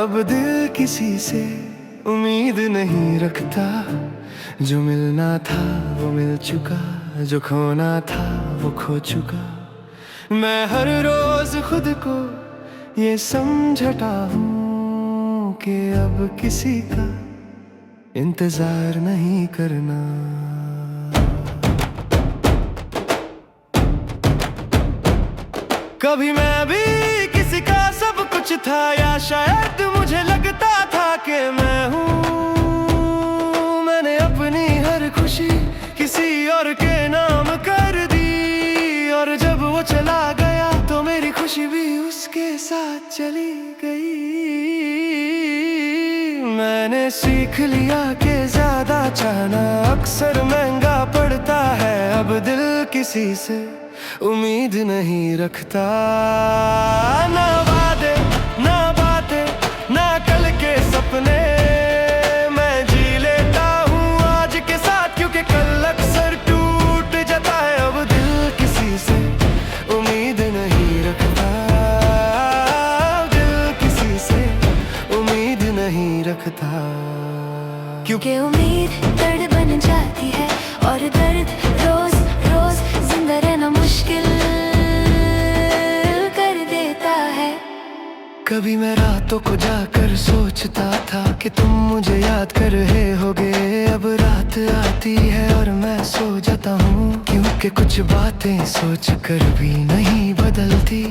अब दिल किसी से उम्मीद नहीं रखता। जो मिलना था वो मिल चुका, जो खोना था वो खो चुका। मैं हर रोज खुद को ये समझता हूँ कि अब किसी का इंतजार नहीं करना। कभी मैं भी किसी का सब कुछ था, या शायद मुझे लगता था कि मैं हूँ। मैंने अपनी हर खुशी किसी और के नाम कर दी, और जब वो चला गया तो मेरी खुशी भी उसके साथ चली गई। मैंने सीख लिया कि ज्यादा चाहना अक्सर महंगा पड़ता है। अब दिल किसी से उम्मीद नहीं रखता। ना वादे ना बातें ना कल के सपने, मैं जी लेता हूँ आज के साथ, क्योंकि कल अक्सर टूट जाता है। अब दिल किसी से उम्मीद नहीं रखता। दिल किसी से उम्मीद नहीं रखता। क्योंकि उम्मीद दर्द बन जाती है, और दर्द रोज रोज जिंदा रहना मुश्किल कर देता है। कभी मैं रातों को जाकर सोचता था कि तुम मुझे याद कर रहे होगे। अब रात आती है और मैं सो जाता हूँ, क्योंकि कुछ बातें सोच कर भी नहीं बदलती।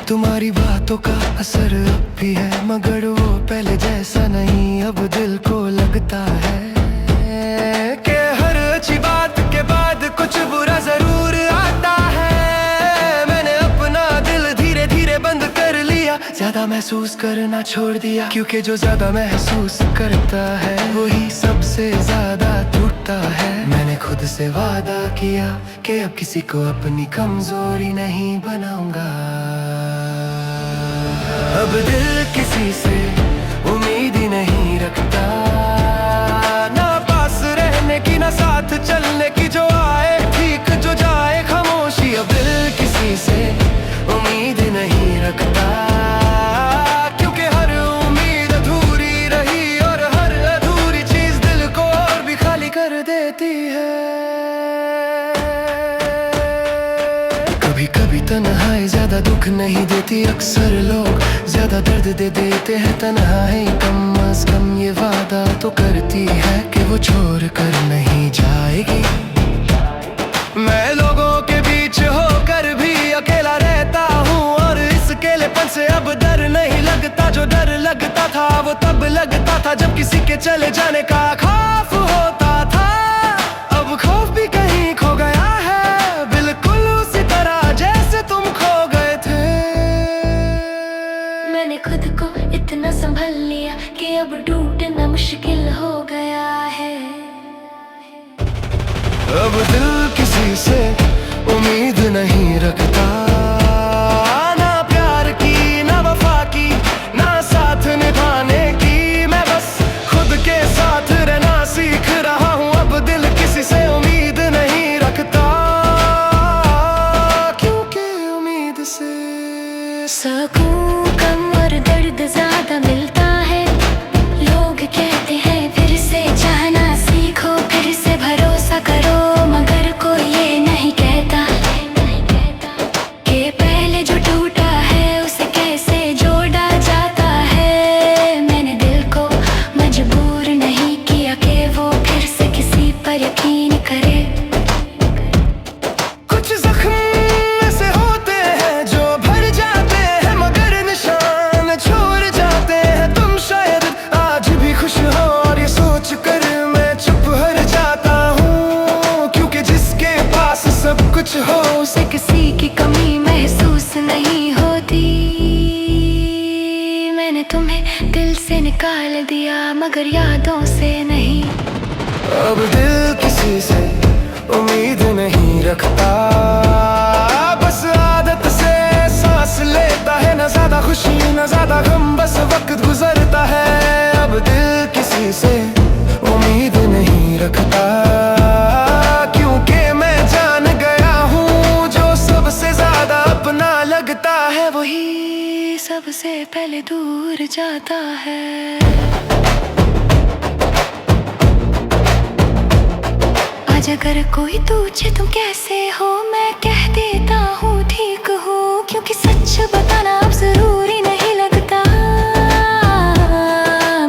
तुम्हारी बातों का असर अब भी है, मगर वो पहले जैसा नहीं। अब दिल को लगता है कि हर अच्छी बात के बाद कुछ बुरा जरूर आता है। मैंने अपना दिल धीरे धीरे बंद कर लिया, ज्यादा महसूस करना छोड़ दिया, क्योंकि जो ज्यादा महसूस करता है वही सबसे ज्यादा टूटता है। मैंने खुद से वादा किया कि अब किसी को अपनी कमजोरी नहीं बनाऊंगा। अब दिल किसी से उम्मीद ही नहीं रखता। ना पास रहने की ना साथ चलने की, जो आए ठीक जो जाए खामोशी। अब दिल किसी से उम्मीद नहीं रखता, क्योंकि हर उम्मीद अधूरी रही, और हर अधूरी चीज दिल को और भी खाली कर देती है। कभी कभी तन्हाई ज्यादा दुख नहीं देती, अक्सर लोग ज्यादा दर्द दे देते हैं। तन्हाई कम अज कम ये वादा तो करती है कि वो छोड़ कर नहीं जाएगी। मैं लोगों के बीच होकर भी अकेला रहता हूँ, और इस अकेलेपन से अब डर नहीं लगता। जो डर लगता था वो तब लगता था जब किसी के चले जाने का खौफ होता था। अब खौफ भी कहीं खो गया है, बिल्कुल उसी तरह जैसे तुम खो गए थे। मैंने खुद को इतना संभल लिया कि अब टूटना मुश्किल हो गया है। अब दिल किसी से उम्मीद नहीं रखता। ना प्यार की ना वफा की ना साथ निभाने की, मैं बस खुद के साथ रहना सीख रहा हूँ। अब दिल किसी से उम्मीद नहीं रखता, क्योंकि उम्मीद से सुकून कम और दर्द ज्यादा मिलता है। लोग कहते हैं फिर से चाहना सीखो, फिर से भरोसा करो, मगर कोई ये नहीं कहता कि पहले जो टूटा है उसे कैसे जोड़ा जाता है। मैंने दिल को मजबूर नहीं किया कि वो फिर से किसी पर यकीन करे। कुछ जख्म ऐसे होते हैं जो भर जाते हैं, मगर निशान छोड़ जाते हैं। तुम शायद आज भी खुश हो, और ये सोच कर मैं चुप हर जाता हूँ, क्योंकि जिसके पास सब कुछ हो उसे किसी की कमी महसूस नहीं होती। मैंने तुम्हें दिल से निकाल दिया, मगर यादों से नहीं। अब दिल किसी से उम्मीद नहीं रखता। बस आदत से सांस लेता है, न ज्यादा खुशी न ज्यादा गम, बस वक्त गुजरता है। अब दिल किसी से उम्मीद नहीं रखता, क्योंकि मैं जान गया हूँ जो सबसे ज्यादा अपना लगता है वही सबसे पहले दूर जा जाता है। आज अगर कोई पूछे तुम कैसे हो, मैं कह देता हूँ ठीक हूँ, क्योंकि सच बताना अब जरूरी नहीं लगता।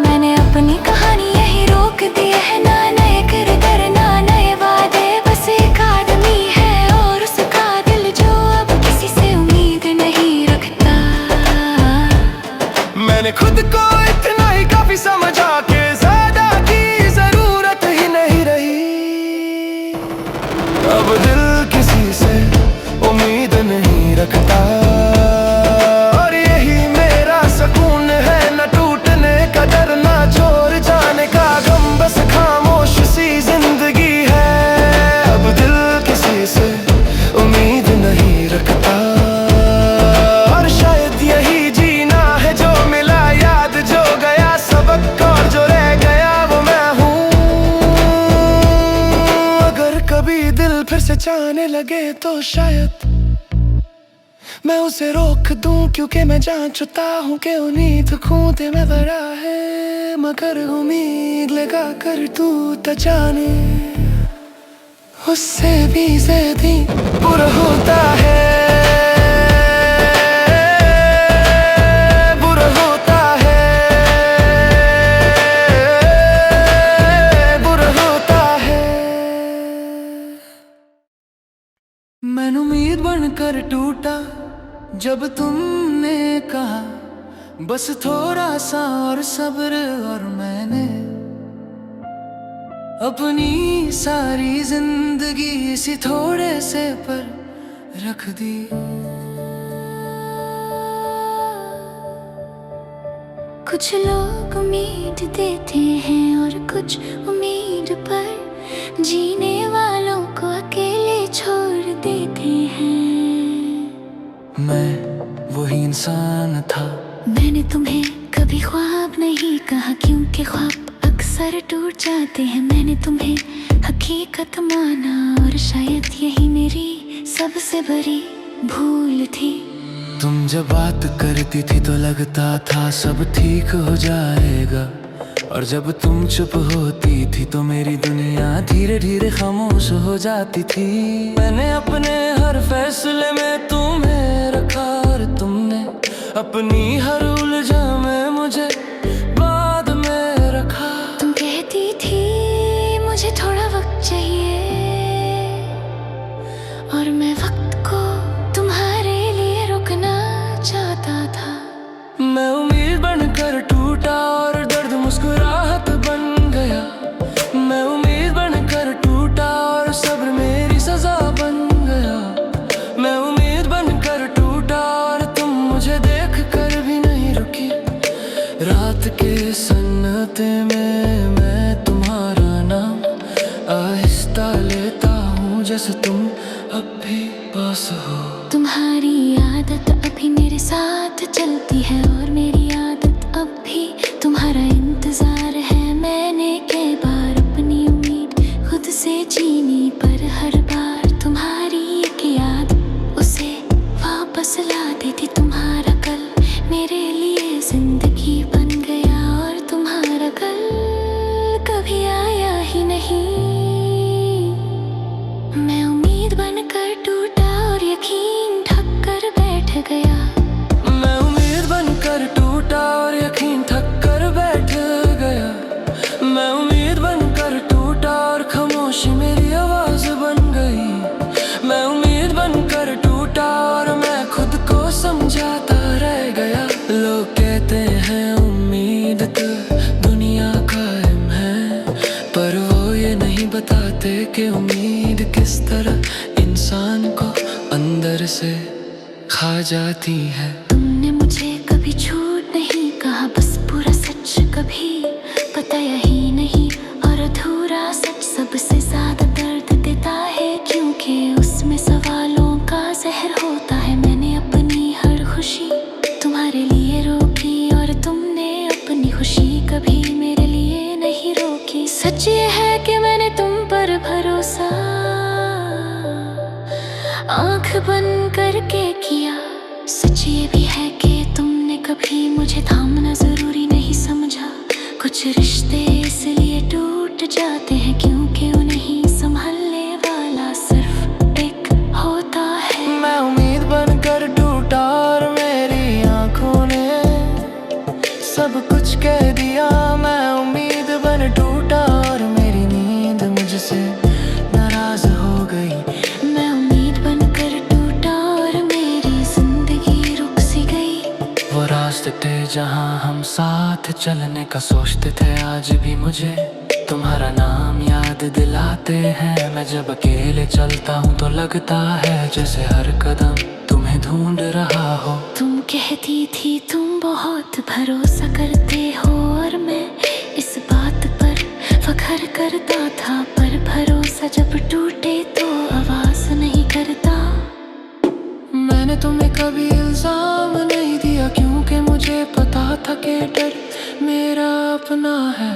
मैंने अपनी कहानी यही रोक दी है, ना नए किरदार ना नए वादे, बस एक आदमी है और उसका दिल जो अब किसी से उम्मीद नहीं रखता। मैंने खुद को इतना ही काफी समझा के ज्यादा की जरूरत ही नहीं रही। अब दिल किसी से उम्मीद नहीं रखता, और यही मेरा सुकून है, न टूटने का डर ना छोड़ जाने का गम, बस खामोश सी जिंदगी है। अब दिल किसी से उम्मीद नहीं रखता, और शायद यही जीना है जो मिला याद, जो गया सबक और जो रह गया वो मैं हूँ। अगर कभी दिल फिर से चाहने लगे तो शायद मैं उसे रोक दूं, क्योंकि मैं जान चुका हूँ कि उम्मीद खूंटे में भरा है, मगर उम्मीद लगा कर टूट जाने उससे भी ज्यादा बुरा होता है, बुरा होता है, बुरा होता है। मैंने उम्मीद बनकर टूटा जब तुमने कहा बस थोड़ा सा और सब्र, और मैंने अपनी सारी जिंदगी इसी थोड़े से पर रख दी। कुछ लोग उम्मीद देते हैं और कुछ उम्मीद पर जीने वालों को अकेले छोड़ देते हैं। मैं वही इंसान था। मैंने तुम्हें कभी ख्वाब नहीं कहा, क्योंकि ख्वाब अक्सर टूट जाते हैं। मैंने तुम्हें हकीकत माना, और शायद यही मेरी सबसे बड़ी भूल थी। तुम जब बात करती थी तो लगता था सब ठीक हो जाएगा, और जब तुम चुप होती थी तो मेरी दुनिया धीरे धीरे खामोश हो जाती थी। मैंने अपने हर फैसले में तुम्हें रखा, और तुमने अपनी हर उलझन में मुझे बाद में रखा। तुम कहती थी मुझे थोड़ा वक्त चाहिए, और मैं वक्त को तुम्हारे लिए रुकना चाहता था। मैं उम्मीद बनकर टूटा और दर्द मुस्कुराहट बन गया। मैं उम्मीद बनकर टूटा और सब्र मेरी सजा बन गया। मैं उम्मीद बनकर टूटा और तुम मुझे देख कर भी नहीं रुकी। रात के सन्नाटे में मैं तुम्हारा नाम आहिस्ता लेता हूँ, जैसे तुम अब भी पास हो। तुम्हारी आदत अभी मेरे साथ चलती है, और मेरी आदत अब भी तुम्हारा इंतजार है। मैंने कई बार अपनी उम्मीद खुद से जीनी, पर हर बार तुम्हारी एक याद उसे वापस ला देती। तुम्हारा कल मेरे लिए जिंदगी बन गया, और तुम्हारा कल कभी आया ही नहीं। मैं उम्मीद बनकर टूटा और यकीन ढक कर बैठ गया। मैं उम्मीद बनकर टूटा और यकीन थक कर बैठ गया। मैं उम्मीद बनकर टूटा और खामोशी मेरी आवाज बन गई। मैं उम्मीद बनकर टूटा और मैं खुद को समझाता रह गया। लोग कहते हैं उम्मीद तो दुनिया कायम है, पर वो ये नहीं बताते कि उम्मीद किस तरह इंसान को अंदर से खा जाती है। तुमने मुझे कभी झूठ नहीं कहा, बस पूरा सच कभी बताया ही नहीं। और अधूरा सच सबसे ज्यादा दर्द देता है, क्योंकि उसमें सवालों का जहर होता है। मैंने अपनी हर खुशी तुम्हारे लिए रोकी, और तुमने अपनी खुशी कभी मेरे लिए नहीं रोकी। सच ये है कि मैंने तुम पर भरोसा आंख बंद करके किया। सच ये भी है कि तुमने कभी मुझे थामना जरूरी कुछ रिश्ते इसलिए टूट जाते हैं क्योंकि उन्हें संभालने वाला सिर्फ एक होता है। मैं उम्मीद बनकर टूटा और मेरी आंखों ने सब कुछ कह दिया। मैं उम्मीद बन टूटा और मेरी नींद मुझसे नाराज हो गई। मैं उम्मीद बनकर टूटा और मेरी जिंदगी रुक सी गई। वो रास्ते थे जहाँ हम साथ चलने का सोचते थे, आज भी मुझे तुम्हारा नाम याद दिलाते हैं। मैं जब अकेले चलता हूँ तो लगता है जैसे हर कदम तुम्हें ढूंढ रहा हो। तुम कहती थी तुम बहुत भरोसा करते हो और मैं इस बात पर फख्र करता था, पर भरोसा जब टूटे तो आवाज नहीं करता। मैंने तुम्हें कभी इल्जाम नहीं दिया क्योंकि मुझे पता था कि डर मेरा अपना है।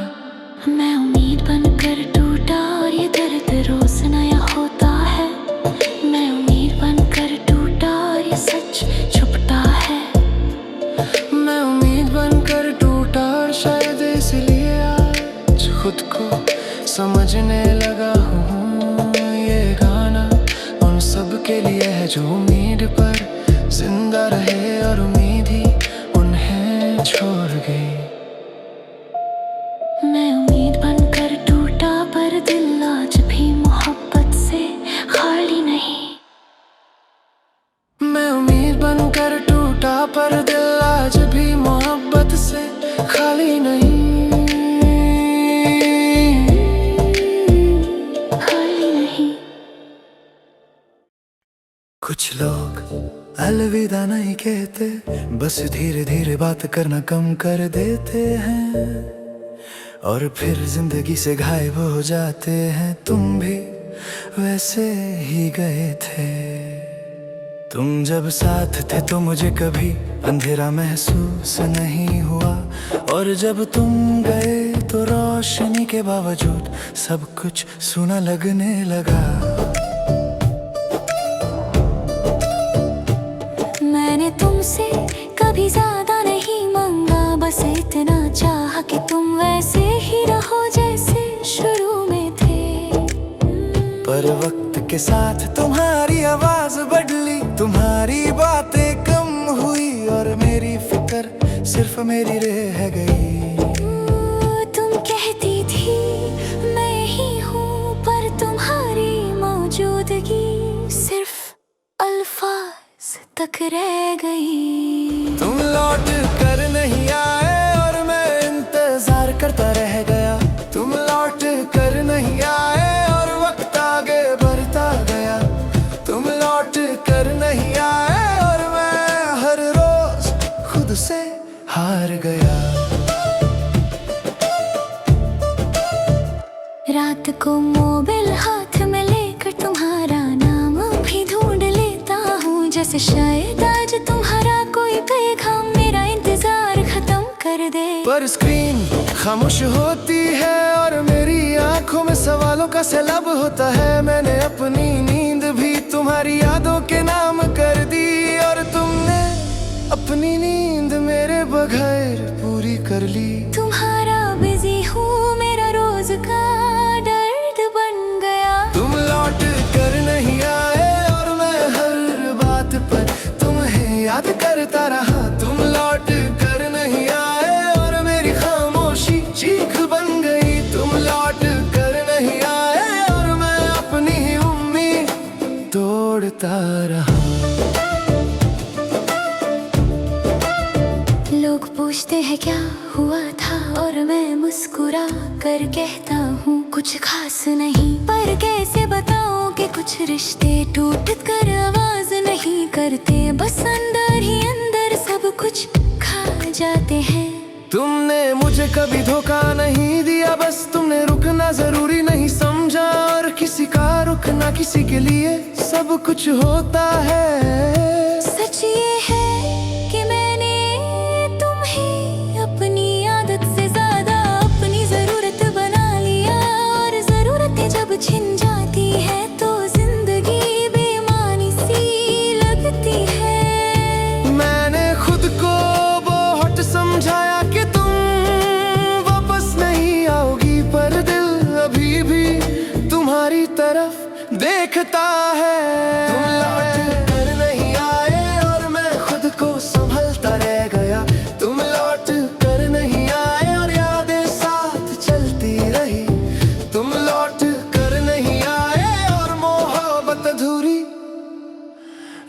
मैं उम्मीद बनकर टूटा और ये दर्द रोज नया होता है। मैं उम्मीद बनकर टूटा और ये सच छुपता है। मैं उम्मीद बनकर टूटा और शायद इसलिए आज खुद को समझने लगा हूँ। ये गाना उन सब के लिए है जो उम्मीद पर जिंदा रहे और उम्मीद ही उन्हें छोड़ गई। मैं उम्मीद बनकर टूटा पर दिल आज भी मोहब्बत से खाली नहीं। मैं उम्मीद बनकर टूटा पर दिल आज भी मोहब्बत से खाली नहीं, खाली नहीं। कुछ लोग अलविदा नहीं कहते, बस धीरे धीरे बात करना कम कर देते हैं और फिर जिंदगी से गायब हो जाते हैं। तुम भी वैसे ही गए थे। तुम जब साथ थे तो मुझे कभी अंधेरा महसूस नहीं हुआ और जब तुम गए तो रोशनी के बावजूद सब कुछ सुना लगने लगा। मैंने तुमसे कभी ज्यादा नहीं मांगा, बस इतना चाहा कि तुम वैसे ही रहो जैसे शुरू में थे। पर वक्त के साथ तुम्हारी आवाज बदली, तुम्हारी बातें कम हुई और मेरी फिक्र सिर्फ मेरी रह गई। तुम कहती थी मैं ही हूँ, पर तुम्हारी मौजूदगी सिर्फ अल्फाज तक रह गई। तुम लौट कर नहीं आए और मैं इंतजार करता रह गया। तुम लौट कर नहीं आए और वक्त आगे बढ़ता गया। तुम लौट कर नहीं आए और मैं हर रोज खुद से हार गया। रात को मोबाइल हाथ में लेकर तुम्हारा नाम भी ढूंढ लेता हूँ, जैसे शायद आज तुम्हारा कोई पैगाम मेरा इंतजार खत्म कर दे। पर स्क्रीन खामोश होती है और मेरी आंखों में सवालों का सैलाब होता है। मैंने अपनी नींद भी तुम्हारी यादों के नाम कर दी और तुमने अपनी नींद मेरे बगैर पूरी कर ली। तुम्हारा बिजी हूँ मेरा रोज का दर्द बन गया। तुम लौट कर नहीं आए और मैं हर बात पर तुम्हें याद करता रहा। तुम लौट कर नहीं आए और मेरी खामोशी चीख बन गई। तुम लौट कर नहीं आए और मैं अपनी ही उम्मीद तोड़ता रहा। लोग पूछते हैं क्या हुआ था और मैं मुस्कुरा कर कहता हूँ कुछ खास नहीं, पर कैसे बताऊँ कि कुछ रिश्ते टूट कर आवाज नहीं करते, बस अंदर ही अंदर सब कुछ खा जाते हैं। तुमने मुझे कभी धोखा नहीं दिया, बस तुमने रुकना जरूरी नहीं समझा और किसी का रुकना किसी के लिए सब कुछ होता है। सच ये है कि मैंने तुम्हें अपनी आदत से ज्यादा अपनी जरूरत बना लिया और जरूरतें जब छिन जाती है तो जिंदगी बेमानी सी लगती है। मैंने खुद को बहुत समझाया कि तुम वापस तरफ देखता है। तुम लौट कर नहीं आए और मैं खुद को संभलता रह गया। तुम लौट कर नहीं आए और यादें साथ चलती रही। तुम लौट कर नहीं आए और मोहब्बत अधूरी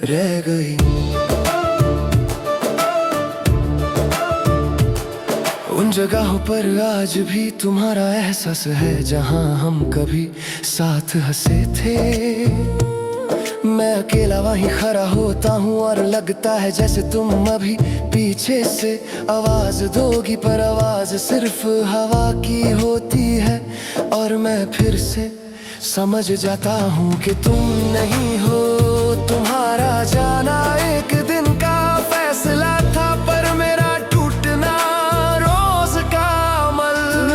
रह गई। उन जगहों पर आज भी तुम्हारा एहसास है जहां हम कभी साथ हंसे थे। मैं अकेला वहीं खड़ा होता हूँ और लगता है जैसे तुम अभी पीछे से आवाज दोगी, पर आवाज सिर्फ हवा की होती है। और मैं फिर से समझ जाता हूँ कि तुम नहीं हो। तुम्हारा जाना एक दिन का फैसला था, पर मेरा टूटना रोज का अमल। तुम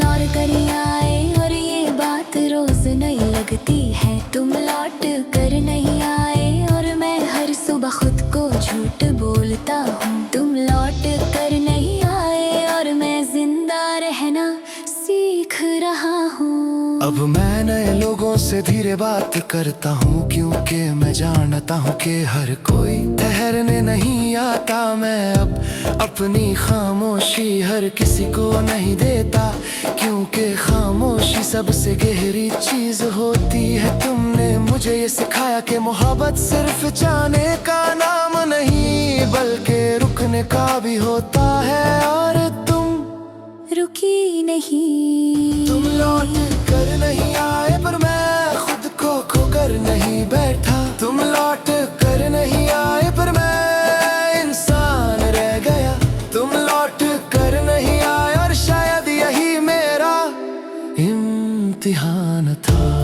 लौट कर आए और ये बात रोज नहीं लगती है। तुम लौट कर नहीं आए और मैं हर सुबह खुद को झूठ बोलता हूँ। तुम लौट कर नहीं आए और मैं जिंदा रहना सीख रहा हूँ। अब मैं नए लोगों से धीरे बात करता हूँ, क्योंकि मैं जानता हूँ कि हर कोई ठहरने नहीं आता। मैं अब अपनी खामोशी हर किसी को नहीं देता, क्योंकि खामोशी सबसे गहरी चीज होती है। तुमने मुझे ये सिखाया कि मोहब्बत सिर्फ जाने का नाम नहीं, बल्कि रुकने का भी होता है। और तुम रुकी नहीं। तुम लौट कर नहीं आए पर मैं खुद को खोकर नहीं बैठा। तुम लौट कर नहीं आए पर मैं इंसान रह गया। तुम लौट कर नहीं आए और शायद यही मेरा इम्तिहान था।